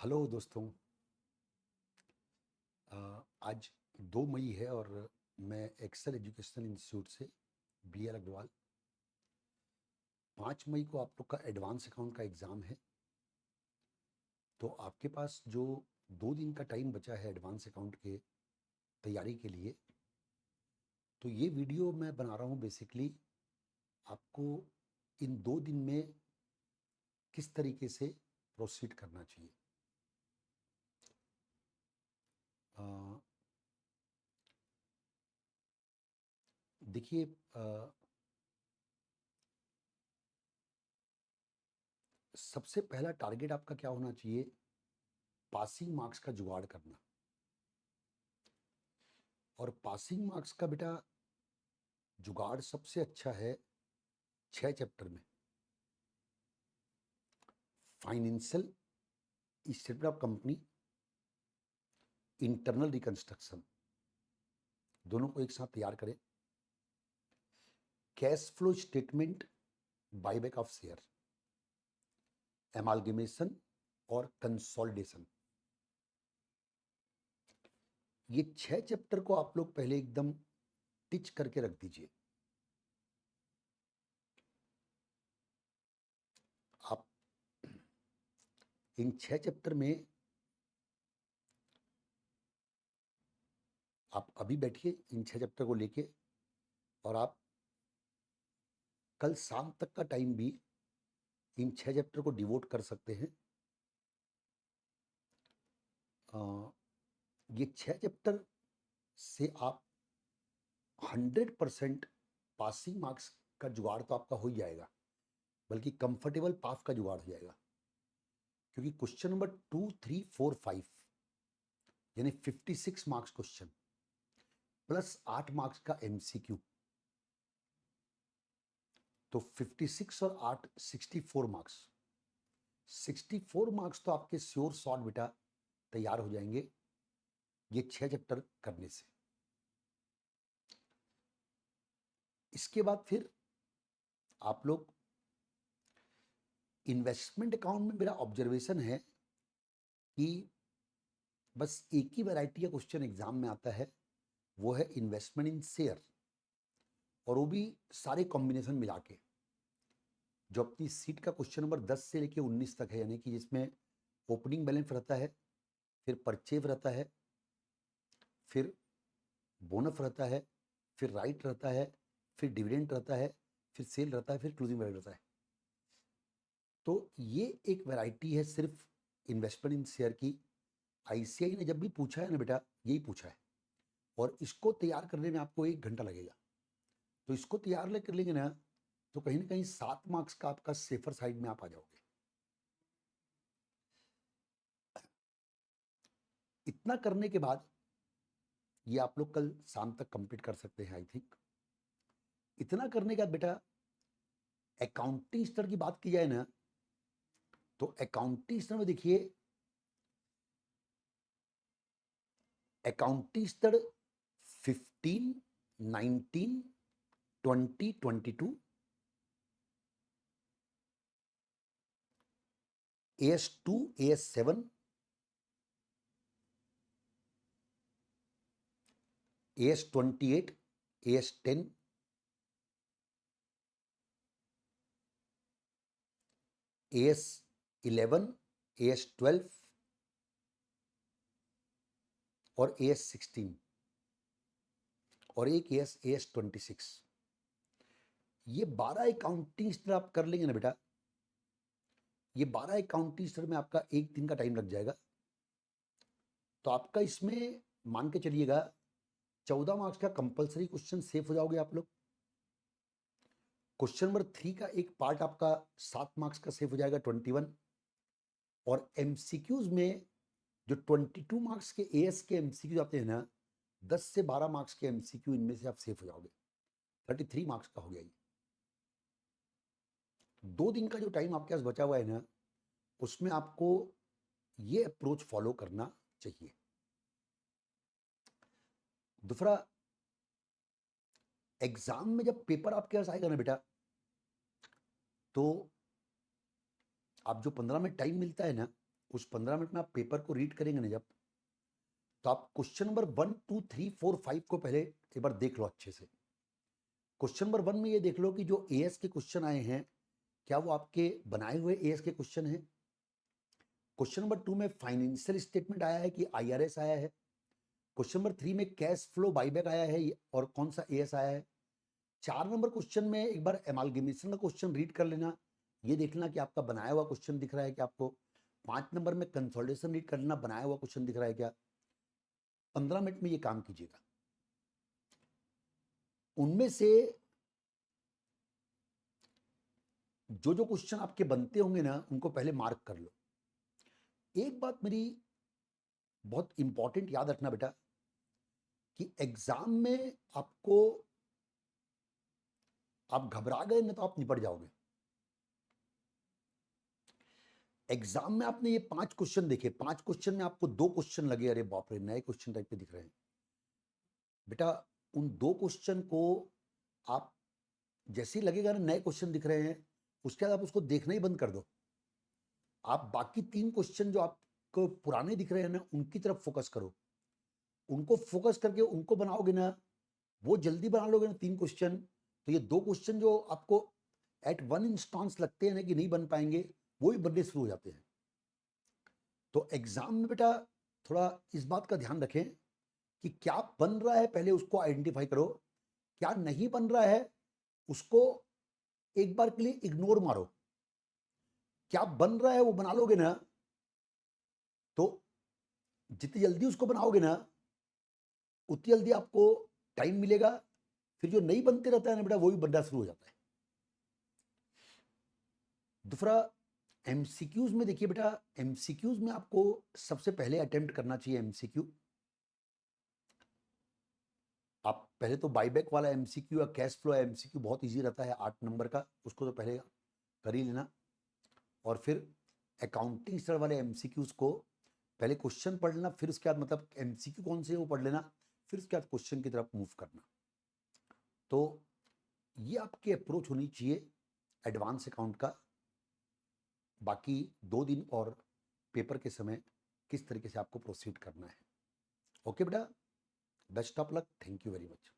Hello दोस्तों। आज 2 मई है और मैं एक्सेल एजुकेशनल इंस्टीट्यूट से बी एल अग्रवाल। 5 मई को आप लोग का एडवांस अकाउंट का एग्ज़ाम है, तो आपके पास जो 2 दिन का टाइम बचा है एडवांस अकाउंट के तैयारी के लिए, तो ये वीडियो मैं बना रहा हूँ बेसिकली आपको इन 2 दिन में किस तरीके से प्रोसीड करना चाहिए। अ, देखिए, सबसे पहला टारगेट आपका क्या होना चाहिए? पासिंग मार्क्स का जुगाड़ करना। और पासिंग मार्क्स का बेटा जुगाड़ सबसे अच्छा है 6 चैप्टर में। Financial statement of company, internal reconstruction, दोनों को एक साथ तैयार करें। Cash flow statement, buyback of share, amalgamation और कंसोलिडेशन, ये 6 चैप्टर को आप लोग पहले एकदम टिच करके रख दीजिए। आप इन 6 चैप्टर में आप अभी बैठिए इन 6 चैप्टर को लेके, और आप कल शाम तक का टाइम भी इन 6 चैप्टर को डिवोट कर सकते हैं। ये 6 चैप्टर से आप 100% पासिंग मार्क्स का जुगाड़ तो आपका हो ही जाएगा, बल्कि कंफर्टेबल पास का जुगाड़ हो जाएगा। क्योंकि क्वेश्चन नंबर 2, 3, 4, 5 यानी 56 मार्क्स क्वेश्चन प्लस 8 मार्क्स का एमसीक्यू, तो 56 और 8 64 मार्क्स। 64 मार्क्स तो आपके श्योर शॉट बेटा तैयार हो जाएंगे ये 6 चैप्टर करने से। इसके बाद फिर आप लोग इन्वेस्टमेंट अकाउंट में, मेरा ऑब्जर्वेशन है कि बस एक ही वैरायटी का क्वेश्चन एग्जाम में आता है, वो है इन्वेस्टमेंट इन शेयर, और वो भी सारे कॉम्बिनेशन मिला के। जो अपनी सीट का क्वेश्चन नंबर 10 से लेके 19 तक है, यानी कि जिसमें ओपनिंग बैलेंस रहता है, फिर परचेज रहता है, फिर बोनस रहता है, फिर राइट रहता है, फिर डिविडेंड रहता है, फिर सेल रहता है, फिर क्लोजिंग वैल्यू रहता है। तो ये एक वैरायटी है सिर्फ इन्वेस्टमेंट इन शेयर की। आईसीआई ने जब भी पूछा है ना बेटा, यही पूछा है, और इसको तैयार करने में आपको 1 घंटा लगेगा। तो इसको तैयार कर लेंगे ना, तो कहीं ना कहीं 7 मार्क्स का आपका सेफर साइड में आप आ जाओगे। इतना करने के बाद ये आप लोग कल शाम तक कंप्लीट कर सकते हैं आई थिंक। इतना करने के बाद बेटा अकाउंटिंग स्तर की बात की जाए ना, तो अकाउंटिंग स्तर में देखिए, अकाउंटिंग स्तर 15, 19, 20, 22, AS2, AS7, AS28, AS10, AS11, AS12 और AS16, और एक AS26। ये 12 अकाउंटिंग स्तर आप कर लेंगे ना बेटा, ये 12 अकाउंटिंग स्तर में आपका 1 दिन का टाइम लग जाएगा। तो आपका इसमें मान के चलिएगा 14 मार्क्स का कंपलसरी क्वेश्चन सेफ हो जाओगे आप लोग। क्वेश्चन नंबर 3 का एक पार्ट आपका 7 मार्क्स का सेफ हो जाएगा 21, और एमसीक्यूज में जो 22 मार्क्स के एएस के एमसीक्यू आते हैं ना, 10 से 12 मार्क्स के एमसीक्यू इनमें से आप सेफ हो जाओगे। 33 मार्क्स का हो गया ये। 2 दिन का जो टाइम आपके पास बचा हुआ है ना, उसमें आपको ये अप्रोच फॉलो करना चाहिए। दूसरा, एग्जाम में जब पेपर आपके पास आएगा ना बेटा, तो आप जो 15 मिनट टाइम मिलता है ना, उस 15 मिनट में आप पेपर को रीड करेंगे ना जब, तो आप क्वेश्चन नंबर 1 2 3 4 5 को पहले एक बार देख लो अच्छे से। क्वेश्चन नंबर 1 में ये देख लो कि जो एएस के क्वेश्चन आए हैं क्या वो आपके बनाए हुए एएस के क्वेश्चन हैं। क्वेश्चन नंबर 2 में फाइनेंशियल स्टेटमेंट आया है कि आईआरएस आया है। क्वेश्चन नंबर 3 में कैश फ्लो बाईबैक आया है और कौन सा एएस आया है। 4 नंबर क्वेश्चन में एक बार एमालगेमेशन का क्वेश्चन रीड कर लेना, ये देखना कि आपका बनाया हुआ क्वेश्चन दिख रहा है कि आपको। 5 नंबर में कंसोलिडेशन रीड कर लेना, बनाया हुआ क्वेश्चन दिख रहा है क्या। 15 मिनट में ये काम कीजिएगा। उनमें से जो जो क्वेश्चन आपके बनते होंगे ना उनको पहले मार्क कर लो। एक बात मेरी बहुत इंपॉर्टेंट याद रखना बेटा कि एग्जाम में आपको, आप घबरा गए ना तो आप निपट जाओगे। एग्जाम में आपने ये 5 क्वेश्चन देखे, 5 क्वेश्चन में आपको 2 क्वेश्चन लगे अरे बाप रे नए क्वेश्चन टाइप के दिख रहे हैं, बेटा उन 2 क्वेश्चन को आप जैसे ही लगेगा ना नए क्वेश्चन दिख रहे हैं, उसके बाद आप उसको देखना ही बंद कर दो। आप बाकी 3 क्वेश्चन जो आपको पुराने दिख रहे हैं ना उनकी तरफ फोकस करो। उनको फोकस करके उनको बनाओगे ना, वो जल्दी बना लोगे ना 3 क्वेश्चन, तो ये 2 क्वेश्चन जो आपको एट वन इंस्टांस लगते हैं ना कि नहीं बन पाएंगे, वो भी बनने शुरू हो जाते हैं। तो एग्जाम में बेटा थोड़ा इस बात का ध्यान रखें कि क्या बन रहा है पहले उसको आइडेंटिफाई करो, क्या नहीं बन रहा है उसको एक बार के लिए इग्नोर मारो। क्या बन रहा है वो बना लोगे ना, तो जितनी जल्दी उसको बनाओगे ना उतनी जल्दी आपको टाइम मिलेगा। फिर जो नहीं बनते रहता है ना बेटा वो भी बनना शुरू हो जाता है। दूसरा एमसीक्यूज में देखिए बेटा, एमसीक्यूज में आपको सबसे पहले अटेम्प्ट करना चाहिए एमसीक्यू। आप पहले तो बाईबैक वाला एमसीक्यू या कैश फ्लो एमसीक्यू बहुत इजी रहता है 8 नंबर का, उसको तो पहले कर ही लेना। और फिर अकाउंटिंग स्टाइल वाले एमसीक्यूज को पहले क्वेश्चन पढ़ लेना, फिर उसके बाद मतलब एमसीक्यू कौन से है वो पढ़ लेना, फिर उसके बाद क्वेश्चन की तरफ मूव करना। तो ये आपकी अप्रोच होनी चाहिए एडवांस अकाउंट का। बाकी 2 दिन और पेपर के समय किस तरीके से आपको प्रोसीड करना है। ओके बेटा, best of luck, thank you very much.